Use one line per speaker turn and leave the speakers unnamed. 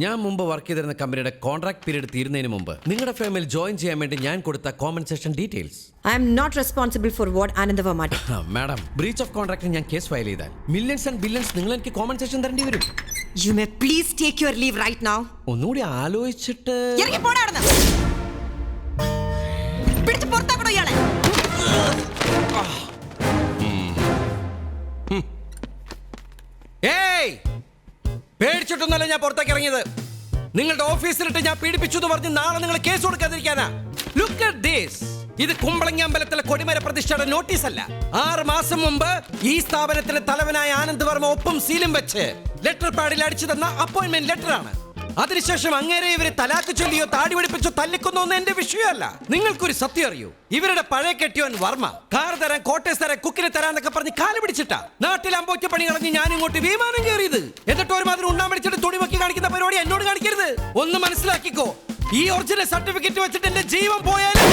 ഞാൻ മുമ്പ് വർക്ക് ചെയ്തിരുന്ന കമ്പനിയുടെ കോൺട്രാക്ട് പീരീഡ് തീരുന്നതിന് മുമ്പ് നിങ്ങളുടെ ഫേമിൽ ജോയിൻ ചെയ്യാൻ വേണ്ടി ഞാൻ കൊടുത്ത compensation details.
I am not responsible for what Anandava did.
Madam, breach of contract ഞാൻ കേസ് ഫയൽ ചെയ്താൽ മില്യൺസ് ആൻഡ് ബില്യൺസ് നിങ്ങൾ എനിക്ക് കോമ്പൻസേഷൻ തരേണ്ടി വരും.
You may please take your leave right now.
ഒന്നുകൂടി ആലോചിച്ചിട്ട്
ഇറങ്ങി പോടാ അവിടുന്ന്. പിടിച്ച് പുറത്താക്കണോ ഇയാളെ?
ഏയ്, പേടിച്ചിട്ടൊന്നല്ല ഞാൻ പുറത്തേക്ക് ഇറങ്ങിയത്. നിങ്ങളുടെ ഓഫീസിലിട്ട് ഞാൻ പീഡിപ്പിച്ചു എന്ന് പറഞ്ഞ് നാളെ നിങ്ങൾ കേസ് കൊടുക്കാതിരിക്കാനാ. Look at this. ഇത് കുമ്പളങ്ങി അമ്പലത്തിലെ കൊടിമര പ്രതിഷ്ഠയുടെ നോട്ടീസ് അല്ല. 6 മാസം മുമ്പ് ഈ സ്ഥാപനത്തിലെ തലവനായ ആനന്ദ് വർമ്മ ഒപ്പം സീലും വെച്ച് ലെറ്റർ പാഡിൽ അടിച്ചു തന്ന അപ്പോയിന്റ്മെന്റ് ലെറ്റർ ആണ്. അതിനുശേഷം അങ്ങേരെ ഇവരെ തലാക്ക് ചൊല്ലിയോ താടി പിടിപ്പിച്ചോ തല്ലിക്കുന്നോ എന്ന് എന്റെ വിഷയമല്ല. നിങ്ങൾക്കൊരു സത്യം അറിയൂ, ഇവരുടെ പഴയ കെട്ടിയോൻ വർമ്മ കാർ തരാൻ, കോട്ടേഴ്സ് തരാൻ, കുക്കിനെ തരാന്നൊക്കെ പറഞ്ഞ് കാല് പിടിച്ചിട്ടാ നാട്ടിൽ അമ്പോച്ച പണി കളഞ്ഞ് ഞാൻ ഇങ്ങോട്ട് വിമാനം കയറിയത്. എന്നിട്ട് ഒരുമാതിരി ഉണ്ണാൻ പിടിച്ചിട്ട് തുണിമക്കി കാണിക്കുന്ന പരിപാടി എന്നോട് കാണിക്കരുത്. ഒന്ന് മനസ്സിലാക്കിക്കോ, ഈ ഒറിജിനൽ സർട്ടിഫിക്കറ്റ് വെച്ചിട്ട് എന്റെ ജീവൻ പോയാലും